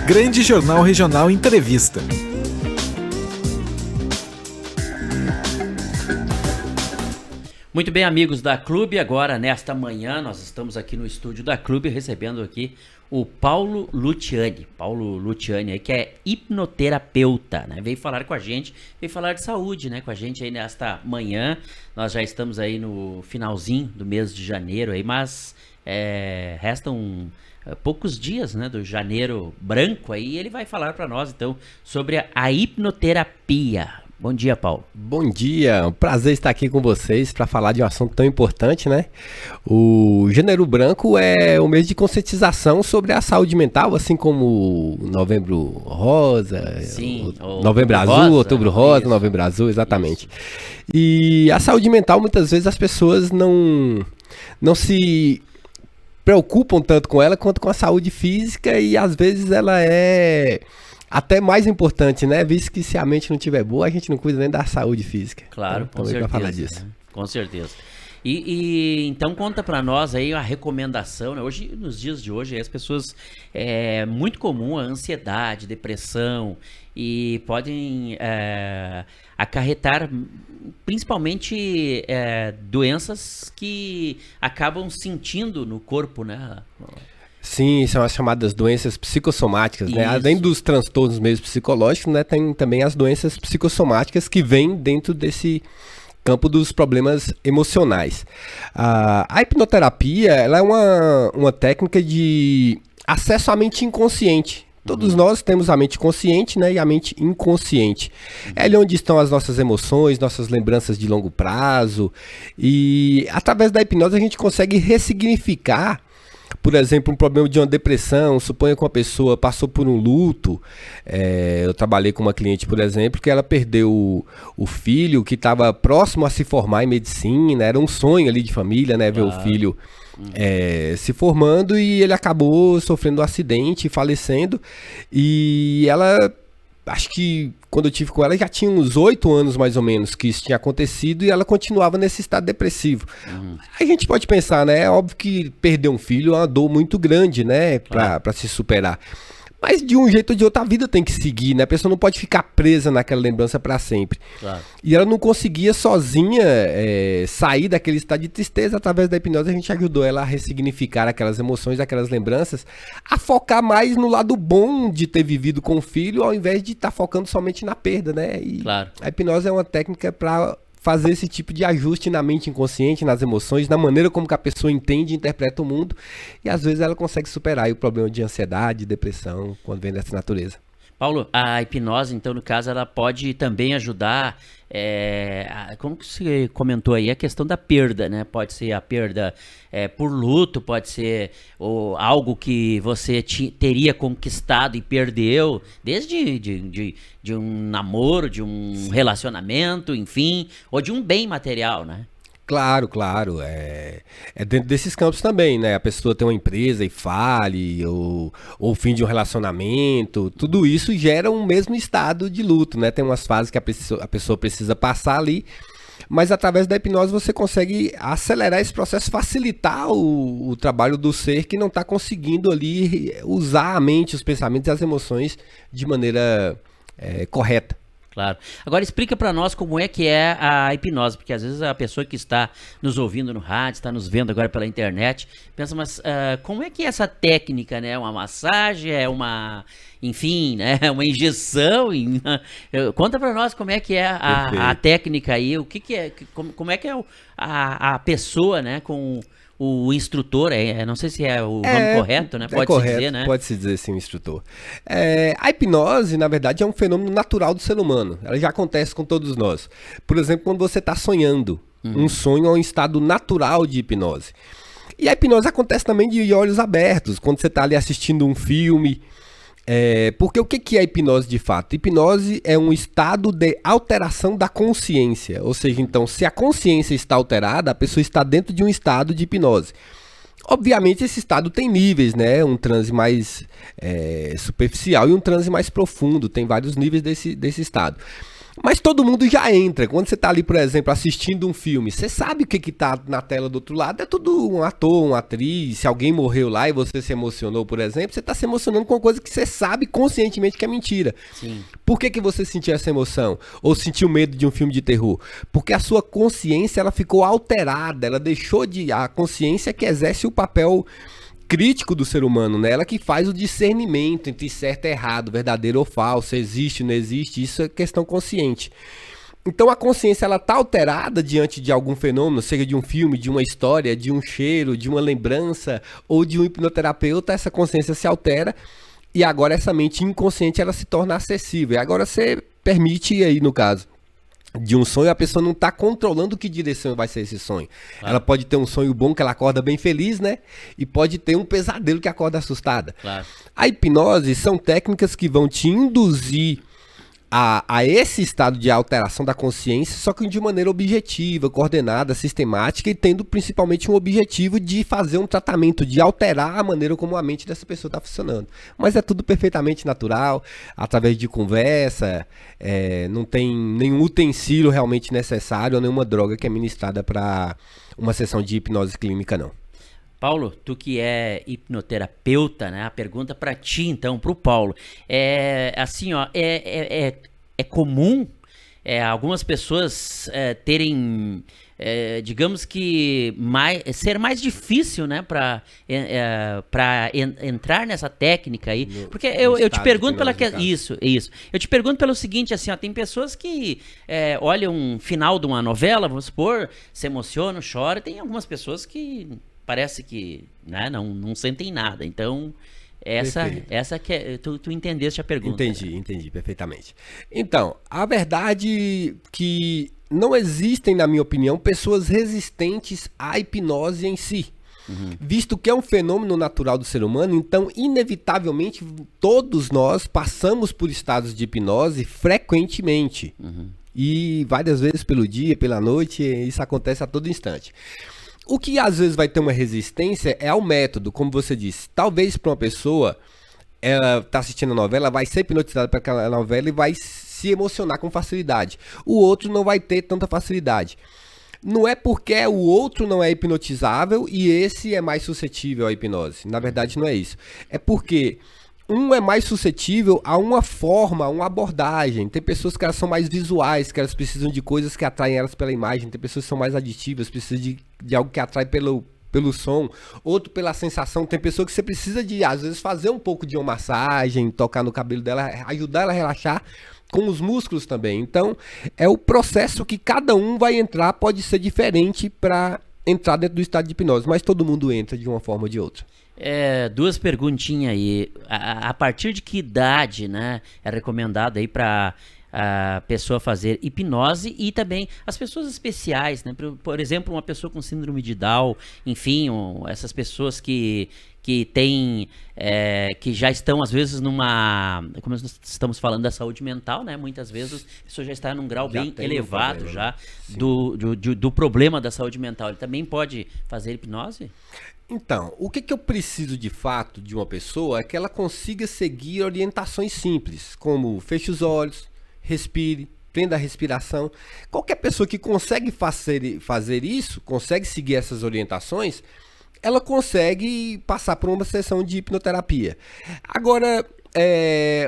Grande Jornal Regional Entrevista. Muito bem, amigos da Clube, agora nesta manhã nós estamos aqui no estúdio da Clube recebendo aqui o Paulo Luciani. Paulo Luciani aí, que é hipnoterapeuta, né? Veio falar com a gente, veio falar de saúde, né? Com a gente aí nesta manhã. Nós já estamos aí no finalzinho do mês de janeiro aí, mas restam poucos dias, né, do janeiro branco aí, e ele vai falar para nós então sobre a hipnoterapia. Bom dia, Paulo. Bom dia, um prazer estar aqui com vocês para falar de um assunto tão importante, né? O Janeiro Branco é o mês de conscientização sobre a saúde mental, assim como Novembro Rosa, Sim, Novembro Azul, rosa, Outubro Rosa, isso. Novembro Azul, exatamente. Isso. E a saúde mental, muitas vezes as pessoas não se preocupam tanto com ela quanto com a saúde física, e às vezes ela é até mais importante, né? Visto que se a mente não estiver boa, a gente não cuida nem da saúde física. Claro, então, com certeza. Pra falar disso. Né? Com certeza. E então conta pra nós aí a recomendação, né? Hoje, nos dias de hoje, as pessoas, é muito comum a ansiedade, depressão, e podem acarretar principalmente doenças que acabam sentindo no corpo, né? Sim, são as chamadas doenças psicossomáticas, né? Isso. Além dos transtornos mesmo psicológicos, né? Tem também as doenças psicossomáticas que vêm dentro desse campo dos problemas emocionais. A hipnoterapia, ela é uma técnica de acesso à mente inconsciente. Todos nós temos a mente consciente, né, e a mente inconsciente. É ali onde estão as nossas emoções, nossas lembranças de longo prazo. E através da hipnose a gente consegue ressignificar, por exemplo, um problema de uma depressão. Suponha que uma pessoa passou por um luto. Eu trabalhei com uma cliente, por exemplo, que ela perdeu o filho que estava próximo a se formar em medicina. Era um sonho ali de família, né, ver o filho se formando, e ele acabou sofrendo um acidente e falecendo. E ela, acho que quando eu tive com ela, já tinha uns 8 anos mais ou menos que isso tinha acontecido, e ela continuava nesse estado depressivo. A gente pode pensar, né? É óbvio que perder um filho é uma dor muito grande, né? Pra se superar. Mas de um jeito ou de outro a vida tem que seguir, né? A pessoa não pode ficar presa naquela lembrança para sempre. Claro. E ela não conseguia sozinha sair daquele estado de tristeza. Através da hipnose a gente ajudou ela a ressignificar aquelas emoções, aquelas lembranças, a focar mais no lado bom de ter vivido com o filho, ao invés de estar focando somente na perda, né? E Claro. a hipnose é uma técnica para fazer esse tipo de ajuste na mente inconsciente, nas emoções, na maneira como que a pessoa entende e interpreta o mundo, e às vezes ela consegue superar aí o problema de ansiedade, depressão, quando vem dessa natureza. Paulo, a hipnose, então, no caso, ela pode também ajudar, como que você comentou aí, a questão da perda, né? Pode ser a perda por luto, pode ser algo que você teria conquistado e perdeu, desde de um namoro, de um relacionamento, enfim, ou de um bem material, né? Claro, claro. É dentro desses campos também, né? A pessoa tem uma empresa e fale, ou o fim de um relacionamento, tudo isso gera um mesmo estado de luto, né? Tem umas fases que a pessoa precisa passar ali, mas através da hipnose você consegue acelerar esse processo, facilitar o trabalho do ser que não está conseguindo ali usar a mente, os pensamentos e as emoções de maneira correta. Claro. Agora explica para nós como é que é a hipnose, porque às vezes a pessoa que está nos ouvindo no rádio, está nos vendo agora pela internet, pensa, mas como é que é essa técnica, né? Uma massagem, enfim, né? Uma injeção? Conta para nós como é que é a técnica aí, o que é, como é que é a pessoa, né? Com o instrutor, não sei se é o nome correto, né? Pode-se dizer, né? Pode-se dizer sim, o instrutor. A hipnose, na verdade, é um fenômeno natural do ser humano. Ela já acontece com todos nós. Por exemplo, quando você está sonhando. Um sonho é um estado natural de hipnose. E a hipnose acontece também de olhos abertos, quando você está ali assistindo um filme. Porque o que é a hipnose de fato? Hipnose é um estado de alteração da consciência. Ou seja, então, se a consciência está alterada, a pessoa está dentro de um estado de hipnose. Obviamente, esse estado tem níveis, né? Um transe mais superficial e um transe mais profundo. Tem vários níveis desse estado. Mas todo mundo já entra. Quando você tá ali, por exemplo, assistindo um filme, você sabe o que que tá na tela do outro lado. É tudo um ator, uma atriz. Se alguém morreu lá e você se emocionou, por exemplo, você tá se emocionando com uma coisa que você sabe conscientemente que é mentira. Sim. Por que que você sentiu essa emoção? Ou sentiu medo de um filme de terror? Porque a sua consciência, ela ficou alterada. Ela deixou de... A consciência que exerce o papel crítico do ser humano, né? Ela que faz o discernimento entre certo e errado, verdadeiro ou falso, existe ou não existe, isso é questão consciente. Então a consciência, ela tá alterada diante de algum fenômeno, seja de um filme, de uma história, de um cheiro, de uma lembrança ou de um hipnoterapeuta, essa consciência se altera e agora essa mente inconsciente, ela se torna acessível. E agora você permite aí, no caso de um sonho, a pessoa não está controlando que direção vai ser esse sonho. Claro. Ela pode ter um sonho bom que ela acorda bem feliz, né? E pode ter um pesadelo que acorda assustada. Claro. A hipnose são técnicas que vão te induzir a esse estado de alteração da consciência, só que de maneira objetiva, coordenada, sistemática e tendo principalmente um objetivo de fazer um tratamento, de alterar a maneira como a mente dessa pessoa está funcionando. Mas é tudo perfeitamente natural, através de conversa, não tem nenhum utensílio realmente necessário ou nenhuma droga que é ministrada para uma sessão de hipnose clínica, não. Paulo, tu que é hipnoterapeuta, né? A pergunta para ti, então, para o Paulo. É assim, ó, é comum algumas pessoas terem, digamos que, ser mais difícil, né, para entrar nessa técnica aí. Porque eu te pergunto isso. Eu te pergunto pelo seguinte, assim, ó, tem pessoas que olham um final de uma novela, vamos supor, se emocionam, choram. Tem algumas pessoas que parece que, né, não sentem nada. Então, essa que é, tu entendeste a pergunta. Entendi perfeitamente. Então, a verdade que não existem, na minha opinião, pessoas resistentes à hipnose em si. Visto que é um fenômeno natural do ser humano, então, inevitavelmente, todos nós passamos por estados de hipnose frequentemente. E várias vezes pelo dia, pela noite, isso acontece a todo instante. O que às vezes vai ter uma resistência é ao método, como você disse. Talvez para uma pessoa, ela está assistindo a novela, vai ser hipnotizada para aquela novela e vai se emocionar com facilidade. O outro não vai ter tanta facilidade. Não é porque o outro não é hipnotizável e esse é mais suscetível à hipnose. Na verdade não é isso. É porque um é mais suscetível a uma forma, a uma abordagem. Tem pessoas que elas são mais visuais, que elas precisam de coisas que atraem elas pela imagem. Tem pessoas que são mais aditivas, precisam de algo que atrai pelo som. Outro pela sensação. Tem pessoa que você precisa de, às vezes, fazer um pouco de uma massagem, tocar no cabelo dela, ajudar ela a relaxar com os músculos também. Então, é o processo que cada um vai entrar, pode ser diferente para entrar dentro do estado de hipnose, mas todo mundo entra de uma forma ou de outra. Duas perguntinhas aí. A partir de que idade, né, é recomendado aí para a pessoa fazer hipnose e também as pessoas especiais, né? Por exemplo, uma pessoa com síndrome de Down, enfim, essas pessoas que tem, que já estão às vezes numa, como nós estamos falando da saúde mental, né? Muitas vezes a pessoa já está num grau bem elevado já do problema da saúde mental. Ele também pode fazer hipnose? Então, o que eu preciso de fato de uma pessoa é que ela consiga seguir orientações simples, como feche os olhos, respire, prenda a respiração. Qualquer pessoa que consegue fazer isso, consegue seguir essas orientações, ela consegue passar por uma sessão de hipnoterapia. Agora,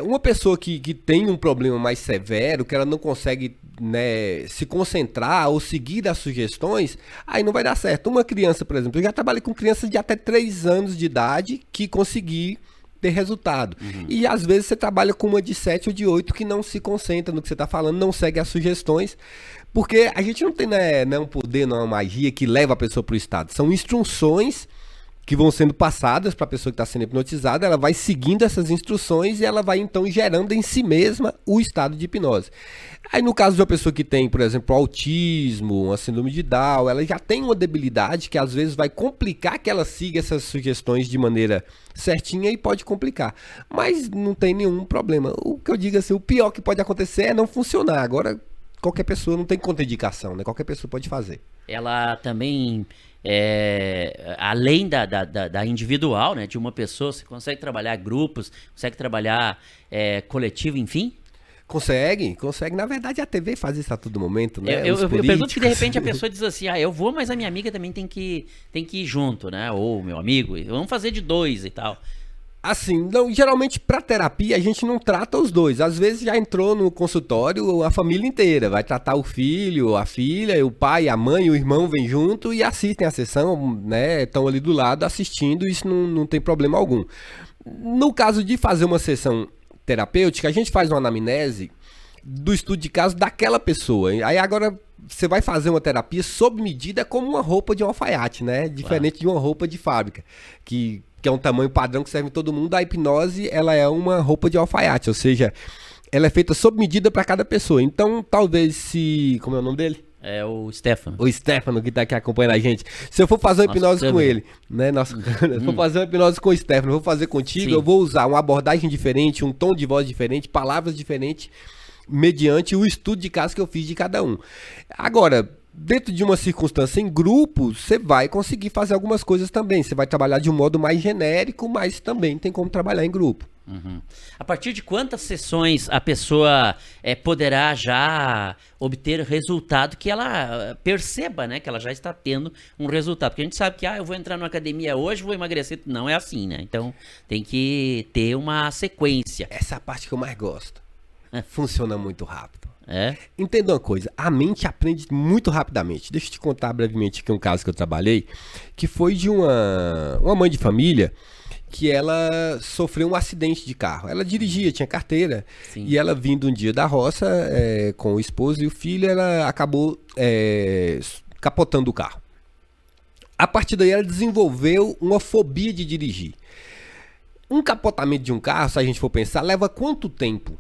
uma pessoa que tem um problema mais severo, que ela não consegue, né, se concentrar ou seguir as sugestões, aí não vai dar certo. Uma criança, por exemplo, eu já trabalhei com crianças de até 3 anos de idade que consegui ter resultado. E às vezes você trabalha com uma de 7 ou de 8 que não se concentra no que você está falando, não segue as sugestões, porque a gente não tem, né, um poder, não é uma magia que leva a pessoa para o estado. São instruções que vão sendo passadas para a pessoa que está sendo hipnotizada, ela vai seguindo essas instruções e ela vai então gerando em si mesma o estado de hipnose. Aí no caso de uma pessoa que tem, por exemplo, autismo, uma síndrome de Down, ela já tem uma debilidade que às vezes vai complicar que ela siga essas sugestões de maneira certinha e pode complicar. Mas não tem nenhum problema. O que eu digo assim, o pior que pode acontecer é não funcionar. Agora, qualquer pessoa, não tem contraindicação, né? Qualquer pessoa pode fazer. Ela também, além da individual, né, de uma pessoa, você consegue trabalhar grupos, consegue trabalhar coletivo, enfim? Consegue. Na verdade, a TV faz isso a todo momento, né? Eu pergunto que de repente a pessoa diz assim, eu vou, mas a minha amiga também tem que ir junto, né? Ou meu amigo, vamos fazer de 2 e tal. Assim, não, geralmente pra terapia a gente não trata os dois. Às vezes já entrou no consultório a família inteira. Vai tratar o filho, a filha, o pai, a mãe, o irmão vem junto e assistem a sessão, né? Estão ali do lado assistindo, isso não tem problema algum. No caso de fazer uma sessão terapêutica, a gente faz uma anamnese do estudo de caso daquela pessoa. Aí agora você vai fazer uma terapia sob medida como uma roupa de um alfaiate, né? Diferente de uma roupa de fábrica, que é um tamanho padrão que serve em todo mundo. A hipnose, ela é uma roupa de alfaiate, ou seja, ela é feita sob medida para cada pessoa. Então, talvez se... Como é o nome dele? É o Stefano. O Stefano, que tá aqui acompanhando a gente. Se eu for fazer uma hipnose com ele, né? Se eu for fazer uma hipnose com o Stefano, eu vou fazer contigo, eu vou usar uma abordagem diferente, um tom de voz diferente, palavras diferentes, mediante o estudo de caso que eu fiz de cada um. Agora, dentro de uma circunstância em grupo, você vai conseguir fazer algumas coisas também. Você vai trabalhar de um modo mais genérico, mas também tem como trabalhar em grupo. Uhum. A partir de quantas sessões a pessoa poderá já obter resultado que ela perceba, né? Que ela já está tendo um resultado. Porque a gente sabe que eu vou entrar numa academia hoje, vou emagrecer. Não é assim, né? Então tem que ter uma sequência. Essa é a parte que eu mais gosto. Funciona muito rápido. Entenda uma coisa, a mente aprende muito rapidamente. Deixa eu te contar brevemente aqui um caso que eu trabalhei, que foi de uma mãe de família que ela sofreu um acidente de carro. Ela dirigia, tinha carteira, e ela vindo um dia da roça com o esposo e o filho, ela acabou capotando o carro. A partir daí ela desenvolveu uma fobia de dirigir. Um capotamento de um carro, se a gente for pensar, leva quanto tempo?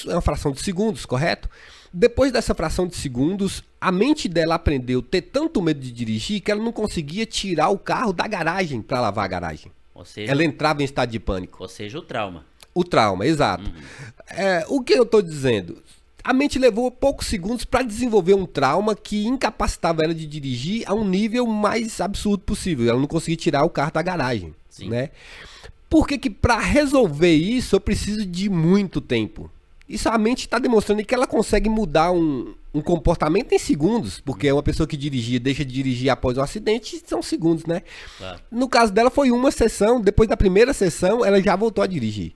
É uma fração de segundos, correto? Depois dessa fração de segundos, a mente dela aprendeu a ter tanto medo de dirigir que ela não conseguia tirar o carro da garagem para lavar a garagem. Ou seja, ela entrava em estado de pânico. Ou seja, o trauma. O trauma, exato. O que eu estou dizendo? A mente levou poucos segundos para desenvolver um trauma que incapacitava ela de dirigir a um nível mais absurdo possível. Ela não conseguia tirar o carro da garagem, né? Por que para resolver isso eu preciso de muito tempo? Isso a mente está demonstrando que ela consegue mudar um comportamento em segundos, porque é uma pessoa que dirigia, deixa de dirigir após um acidente, são segundos, né? No caso dela foi uma sessão, depois da primeira sessão ela já voltou a dirigir.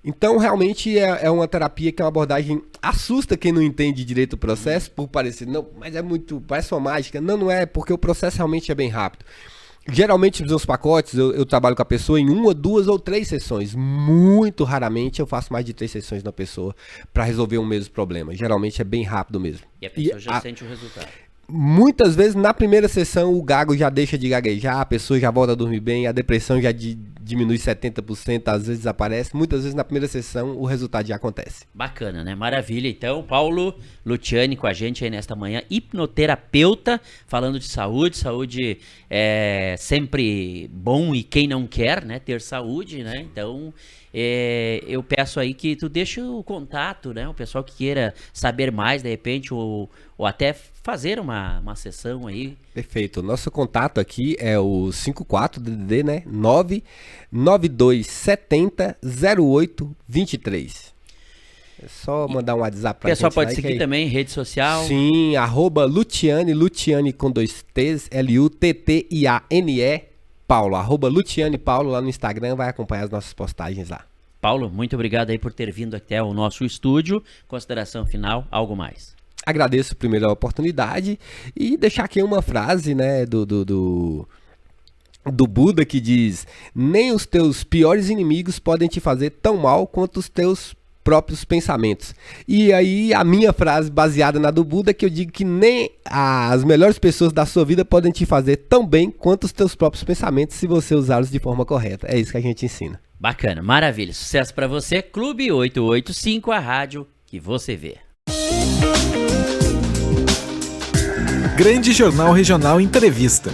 Então realmente é uma terapia que é uma abordagem, assusta quem não entende direito o processo, por parecer, não, mas parece uma mágica. Não é, porque o processo realmente é bem rápido. Geralmente nos meus pacotes eu trabalho com a pessoa em 1, 2 ou 3 sessões. Muito raramente eu faço mais de 3 sessões na pessoa para resolver um mesmo problema. Geralmente é bem rápido mesmo. E a pessoa já sente o resultado. Muitas vezes na primeira sessão o gago já deixa de gaguejar, a pessoa já volta a dormir bem, a depressão já diminui 70%, às vezes desaparece. Muitas vezes na primeira sessão o resultado já acontece. Bacana, né? Maravilha. Então, Paulo Luciani com a gente aí nesta manhã, hipnoterapeuta, falando de saúde. Saúde é sempre bom e quem não quer, né? Ter saúde, né? Então, eu peço aí que tu deixe o contato, né? O pessoal que queira saber mais, de repente, ou até fazer uma sessão aí. Perfeito. Nosso contato aqui é o 54DDD, né? 992700823. É só mandar um WhatsApp pra gente. O pessoal pode seguir também, rede social. Sim, @Luciane com 2 T's, LUTTIANE, Paulo, @Luciane Paulo lá no Instagram, vai acompanhar as nossas postagens lá. Paulo, muito obrigado aí por ter vindo até o nosso estúdio. Consideração final, algo mais? Agradeço primeiro a oportunidade e deixar aqui uma frase, né, do Buda que diz: nem os teus piores inimigos podem te fazer tão mal quanto os teus próprios pensamentos. E aí a minha frase baseada na do Buda, que eu digo que nem as melhores pessoas da sua vida podem te fazer tão bem quanto os teus próprios pensamentos, se você usá-los de forma correta. É isso que a gente ensina. Bacana, maravilha. Sucesso pra você. Clube 885, a rádio que você vê. Grande Jornal Regional Entrevista.